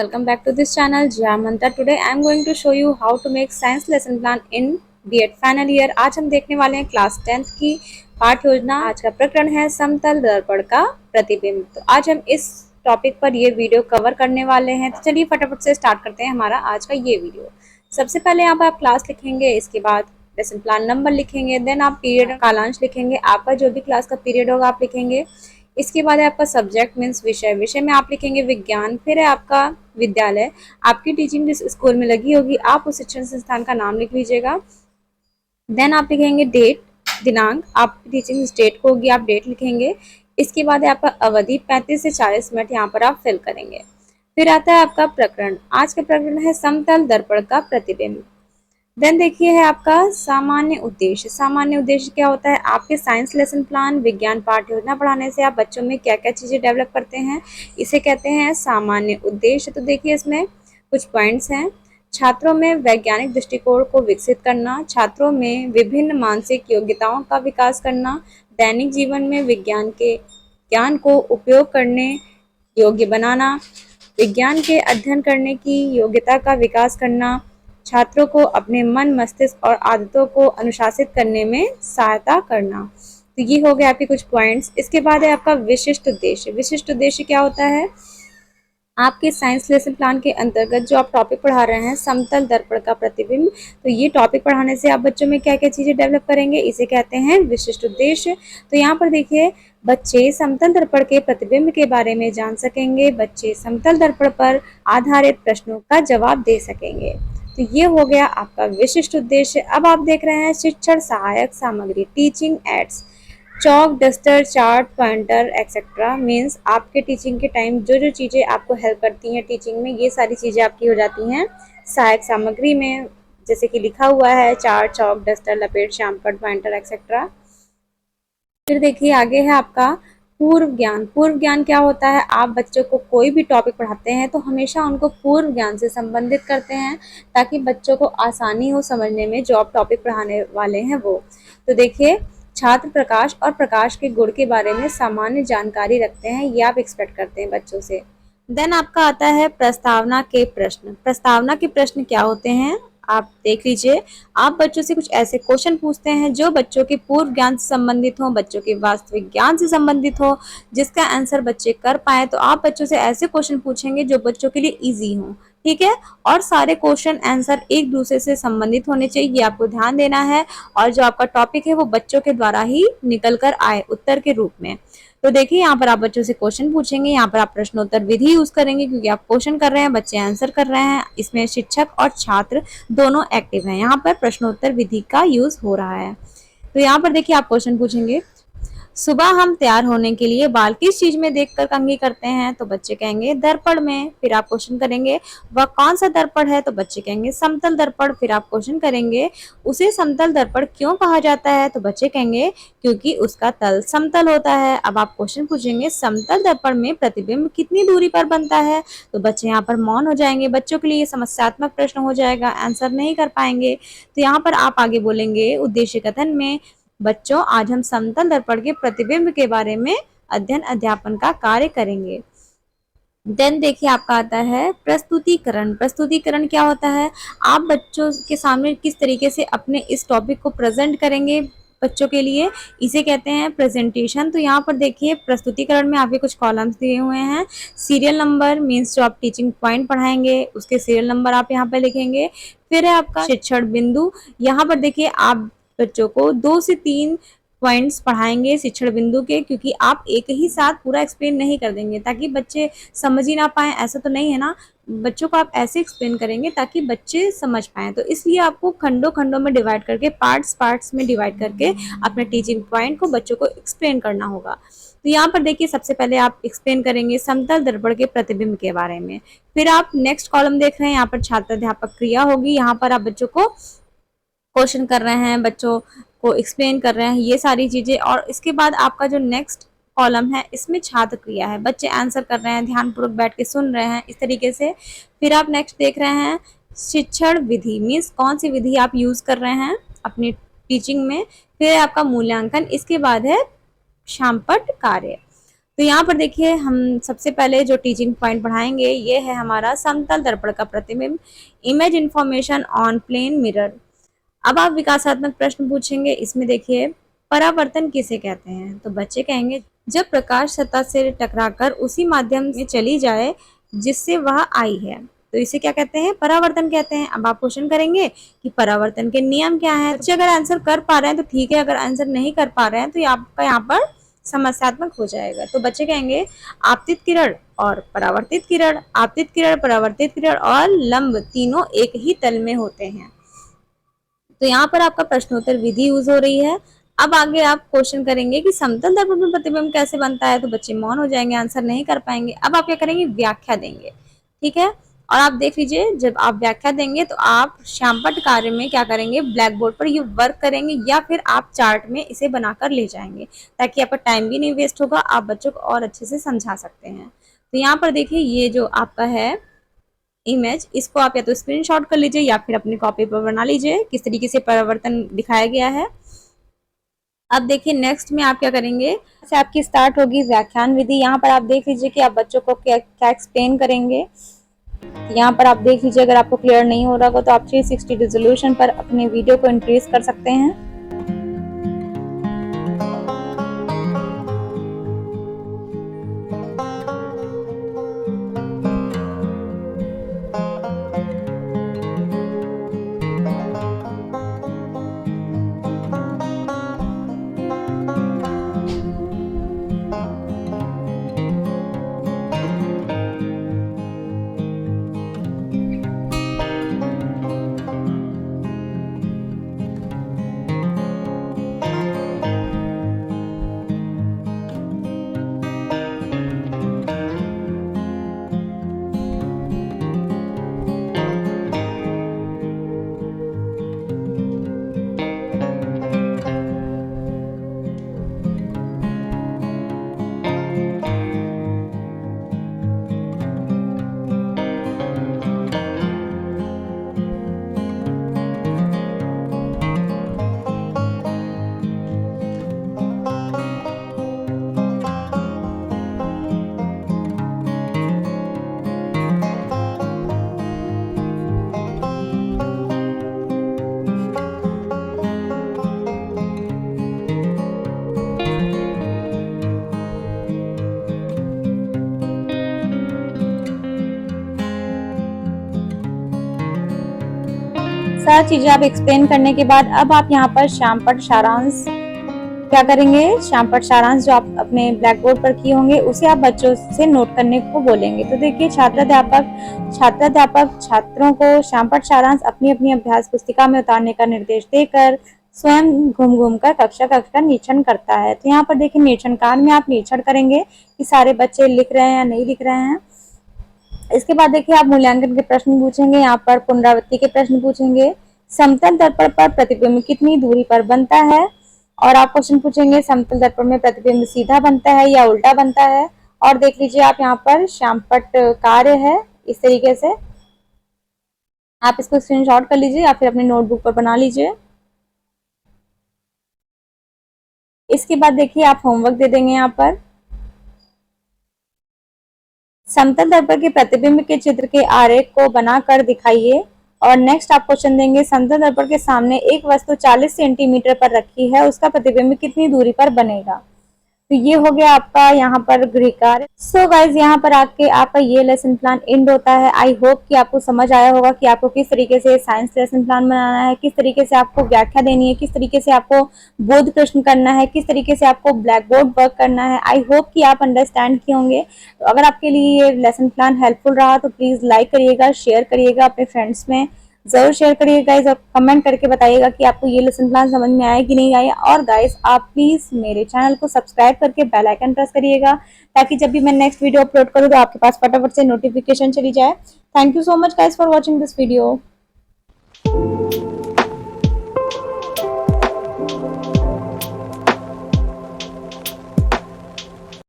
welcome back to this channel Jia Manta. Today I am going to show you how to make science lesson plan in B.Ed final year. आज हम देखने वाले हैं class 10th की पाठ योजना। आज का प्रकरण है समतल दर्पण का प्रतिबिंब। तो आज हम इस टॉपिक पर ये वीडियो कवर करने वाले हैं। तो चलिए फटाफट से स्टार्ट करते हैं हमारा आज का ये वीडियो। सबसे पहले यहाँ पर आप क्लास लिखेंगे, इसके बाद लेसन प्लान नंबर लिखेंगे, देन आप पीरियड कालांश लिखेंगे, आपका जो भी क्लास का पीरियड होगा आप लिखेंगे। इसके बाद है आपका सब्जेक्ट मीन्स विषय, विषय में आप लिखेंगे विज्ञान। फिर है आपका विद्यालय, आपकी टीचिंग जिस स्कूल में लगी होगी आप उस शिक्षण संस्थान का नाम लिख लीजिएगा। देन आप लिखेंगे डेट, दिनांक, आप टीचिंग स्टेट को होगी आप डेट लिखेंगे। इसके बाद है आपका अवधि 35 से 40 मिनट यहाँ पर आप फिल करेंगे। फिर आता है आपका प्रकरण। आज का प्रकरण है समतल दर्पण का प्रतिबिंब। देन देखिए है आपका सामान्य उद्देश्य। सामान्य उद्देश्य क्या होता है? आपके साइंस लेसन प्लान विज्ञान पाठ योजना पढ़ाने से आप बच्चों में क्या क्या चीज़ें डेवलप करते हैं, इसे कहते हैं सामान्य उद्देश्य। तो देखिए इसमें कुछ पॉइंट्स हैं। छात्रों में वैज्ञानिक दृष्टिकोण को विकसित करना, छात्रों में विभिन्न मानसिक योग्यताओं का विकास करना, दैनिक जीवन में विज्ञान के ज्ञान को उपयोग करने योग्य बनाना, विज्ञान के अध्ययन करने की योग्यता का विकास करना, छात्रों को अपने मन, मस्तिष्क और आदतों को अनुशासित करने में सहायता करना। तो ये हो गए आपके कुछ पॉइंट्स। इसके बाद है आपका विशिष्ट उद्देश्य। विशिष्ट उद्देश्य क्या होता है? आपके साइंस लेसन प्लान के अंतर्गत जो आप टॉपिक पढ़ा रहे हैं समतल दर्पण का प्रतिबिंब, तो ये टॉपिक पढ़ाने से आप बच्चों में क्या क्या चीज़ें डेवलप करेंगे, इसे कहते हैं विशिष्ट उद्देश्य। तो यहाँ पर देखिए बच्चे समतल दर्पण के प्रतिबिंब के बारे में जान सकेंगे, बच्चे समतल दर्पण पर आधारित प्रश्नों का जवाब दे सकेंगे। तो ये हो गया आपका विशिष्ट उद्देश्य। अब आप देख रहे हैं शिक्षण सहायक सामग्री, teaching aids, chalk, duster, chart, pointer etcetera. Means आपके टीचिंग के टाइम जो जो चीज़ें आपको हेल्प करती हैं टीचिंग में, ये सारी चीज़ें आपकी हो जाती हैं सहायक सामग्री में। जैसे कि लिखा हुआ है चार्ट, चौक, डस्टर, लपेट, श्यामपट्ट, पॉइंटर एक्सेट्रा। फिर देखिए आगे है आपका पूर्व ज्ञान। पूर्व ज्ञान क्या होता है? आप बच्चों को कोई भी टॉपिक पढ़ाते हैं तो हमेशा उनको पूर्व ज्ञान से संबंधित करते हैं ताकि बच्चों को आसानी हो समझने में जो आप टॉपिक पढ़ाने वाले हैं वो। तो देखिए छात्र प्रकाश और प्रकाश के गुण के बारे में सामान्य जानकारी रखते हैं, ये आप एक्सपेक्ट करते हैं बच्चों से। देन आपका आता है प्रस्तावना के प्रश्न। प्रस्तावना के प्रश्न क्या होते हैं आप देख लीजिए। आप बच्चों से कुछ ऐसे क्वेश्चन पूछते हैं जो बच्चों के पूर्व ज्ञान से संबंधित हो, बच्चों के वास्तविक ज्ञान से संबंधित हो, जिसका आंसर बच्चे कर पाए। तो आप बच्चों से ऐसे क्वेश्चन पूछेंगे जो बच्चों के लिए इजी हो, ठीक है। और सारे क्वेश्चन आंसर एक दूसरे से संबंधित होने चाहिए, ये आपको ध्यान देना है। और जो आपका टॉपिक है वो बच्चों के द्वारा ही निकल कर आए उत्तर के रूप में। तो देखिए यहाँ पर आप बच्चों से क्वेश्चन पूछेंगे, यहाँ पर आप प्रश्नोत्तर विधि यूज करेंगे क्योंकि आप क्वेश्चन कर रहे हैं, बच्चे आंसर कर रहे हैं। इसमें शिक्षक और छात्र दोनों एक्टिव हैं। यहाँ पर प्रश्नोत्तर विधि का यूज हो रहा है। तो यहाँ पर देखिए आप क्वेश्चन पूछेंगे, सुबह हम तैयार होने के लिए बाल किस चीज में देखकर कंघी करते हैं? तो बच्चे कहेंगे दर्पण में। फिर आप क्वेश्चन करेंगे वह कौन सा दर्पण है? तो बच्चे कहेंगे समतल दर्पण। फिर आप क्वेश्चन करेंगे उसे समतल दर्पण क्यों कहा जाता है? तो बच्चे कहेंगे क्योंकि उसका तल समतल होता है। अब आप क्वेश्चन पूछेंगे समतल दर्पण में प्रतिबिंब कितनी दूरी पर बनता है? तो बच्चे यहाँ पर मौन हो जाएंगे, बच्चों के लिए समस्यात्मक प्रश्न हो जाएगा, आंसर नहीं कर पाएंगे। तो यहाँ पर आप आगे बोलेंगे उद्देश्य कथन में, बच्चों आज हम समतल दर्पण के प्रतिबिंब के बारे में अध्ययन अध्यापन का कार्य करेंगे। देन देखिए आपका आता है प्रस्तुतिकरण। प्रस्तुतिकरण क्या होता है? आप बच्चों के सामने किस तरीके से अपने इस टॉपिक को प्रेजेंट करेंगे बच्चों के लिए, इसे कहते हैं प्रेजेंटेशन। तो यहाँ पर देखिए प्रस्तुतिकरण में आपके कुछ कॉलम्स दिए हुए हैं। सीरियल नंबर मीन्स जो आप टीचिंग पॉइंट पढ़ाएंगे उसके सीरियल नंबर आप यहाँ पर लिखेंगे। फिर है आपका शिक्षण बिंदु। यहाँ पर देखिए आप बच्चों को 2 से 3 पॉइंट्स पढ़ाएंगे शिक्षण बिंदु के, क्योंकि आप एक ही साथ पूरा एक्सप्लेन नहीं कर देंगे ताकि बच्चे समझ ही ना पाए, ऐसा तो नहीं है ना। बच्चों को आप ऐसे एक्सप्लेन करेंगे ताकि बच्चे समझ पाएं। तो इसलिए आपको खंडों खंडों में डिवाइड करके, पार्ट्स में डिवाइड करके अपने टीचिंग पॉइंट को बच्चों को एक्सप्लेन करना होगा। तो यहाँ पर देखिए सबसे पहले आप एक्सप्लेन करेंगे समतल दर्पण के प्रतिबिंब के बारे में। फिर आप नेक्स्ट कॉलम देख रहे हैं, यहाँ पर छात्र अध्यापक क्रिया होगी। यहाँ पर आप बच्चों को क्वेश्चन कर रहे हैं, बच्चों को एक्सप्लेन कर रहे हैं, ये सारी चीजें। और इसके बाद आपका जो नेक्स्ट कॉलम है इसमें छात्र क्रिया है, बच्चे आंसर कर रहे हैं, ध्यानपूर्वक बैठ के सुन रहे हैं, इस तरीके से। फिर आप नेक्स्ट देख रहे हैं शिक्षण विधि मीन्स कौन सी विधि आप यूज कर रहे हैं अपनी टीचिंग में। फिर आपका मूल्यांकन, इसके बाद है श्यामपट्ट कार्य। तो यहाँ पर देखिए हम सबसे पहले जो टीचिंग पॉइंट पढ़ाएंगे ये है हमारा समतल दर्पण का प्रतिबिंब, image information on plane mirror. अब आप विकासात्मक प्रश्न पूछेंगे, इसमें देखिए परावर्तन किसे कहते हैं? तो बच्चे कहेंगे जब प्रकाश सतह से टकराकर उसी माध्यम में चली जाए जिससे वह आई है, तो इसे क्या कहते हैं? परावर्तन कहते हैं। अब आप क्वेश्चन करेंगे कि परावर्तन के नियम क्या हैं? बच्चे अगर आंसर कर पा रहे हैं तो ठीक है, अगर आंसर नहीं कर पा रहे हैं तो आपका यहाँ पर समस्यात्मक हो जाएगा। तो बच्चे कहेंगे आपतित किरण और परावर्तित किरण, आपतित किरण, परावर्तित किरण और लंब तीनों एक ही तल में होते हैं। तो यहाँ पर आपका प्रश्नोत्तर विधि यूज हो रही है। अब आगे आप क्वेश्चन करेंगे कि समतल दर्पण में प्रतिबिंब कैसे बनता है, तो बच्चे मौन हो जाएंगे, आंसर नहीं कर पाएंगे। अब आप क्या करेंगे? व्याख्या देंगे, ठीक है। और आप देख लीजिए, जब आप व्याख्या देंगे तो आप श्यामपट्ट कार्य में क्या करेंगे? ब्लैक बोर्ड पर ये वर्क करेंगे या फिर आप चार्ट में इसे बनाकर ले जाएंगे, ताकि आपका टाइम भी नहीं वेस्ट होगा, आप बच्चों को और अच्छे से समझा सकते हैं। तो यहाँ पर देखिए ये जो आपका है इमेज, इसको आप या तो स्क्रीनशॉट कर लीजिए या फिर अपनी कॉपी पर बना लीजिए किस तरीके से परिवर्तन दिखाया गया है। अब देखिए नेक्स्ट में आप क्या करेंगे? से आपकी स्टार्ट होगी व्याख्यान विधि। यहाँ पर आप देख लीजिए कि आप बच्चों को क्या क्या एक्सप्लेन करेंगे। यहाँ पर आप देख लीजिए, अगर आपको क्लियर नहीं हो रहा हो तो आप 360 रेजोल्यूशन पर अपने वीडियो को इंक्रीज कर सकते हैं। सारी चीजें आप एक्सप्लेन करने के बाद अब आप यहाँ पर श्यामपट्ट सारांश क्या करेंगे? श्यामपट्ट सारांश जो आप अपने ब्लैक बोर्ड पर किए होंगे उसे आप बच्चों से नोट करने को बोलेंगे। तो देखिए छात्राध्यापक छात्रों को श्यामपट्ट सारांश अपनी अपनी अभ्यास पुस्तिका में उतारने का निर्देश देकर स्वयं घूम घूम कर कक्षा का निरीक्षण करता है। तो यहाँ पर देखिए निरीक्षण काल में आप निरीक्षण करेंगे कि सारे बच्चे लिख रहे हैं या नहीं लिख रहे हैं। इसके बाद देखिए आप मूल्यांकन के प्रश्न पूछेंगे, यहाँ पर पुनरावृत्ति के प्रश्न पूछेंगे। समतल दर्पण पर प्रतिबिंब कितनी दूरी पर बनता है? और आप क्वेश्चन पूछेंगे समतल दर्पण में प्रतिबिंब सीधा बनता है या उल्टा बनता है? और देख लीजिए आप यहाँ पर श्यामपट्ट कार्य है, इस तरीके से आप इसको स्क्रीनशॉट कर लीजिए या फिर अपने नोटबुक पर बना लीजिए। इसके बाद देखिए आप होमवर्क दे देंगे, यहाँ पर समतल दर्पण के प्रतिबिंब के चित्र के आरेख को बनाकर दिखाइए। और नेक्स्ट आप क्वेश्चन देंगे समतल दर्पण के सामने एक वस्तु 40 सेंटीमीटर पर रखी है, उसका प्रतिबिंब कितनी दूरी पर बनेगा? तो ये हो गया आपका यहाँ पर गृह कार्य। सो गाइज यहाँ पर आके आपका ये लेसन प्लान एंड होता है। आई होप कि आपको समझ आया होगा कि आपको किस तरीके से साइंस लेसन प्लान बनाना है, किस तरीके से आपको व्याख्या देनी है, किस तरीके से आपको बोध प्रश्न करना है, किस तरीके से आपको ब्लैक बोर्ड वर्क करना है। आई होप कि आप अंडरस्टैंड किए होंगे। तो अगर आपके लिए ये लेसन प्लान हेल्पफुल रहा तो प्लीज लाइक करिएगा, शेयर करिएगा, अपने फ्रेंड्स में जरूर शेयर करिएगा गाइस, और कमेंट करके बताइएगा कि आपको ये लेसन प्लान समझ में आया कि नहीं आया। और गाइस आप प्लीज मेरे चैनल को सब्सक्राइब करके बेल आइकन प्रेस करिएगा, ताकि जब भी मैं नेक्स्ट वीडियो अपलोड करूँ तो आपके पास फटाफट से नोटिफिकेशन चली जाए। Thank you so much guys for watching this video.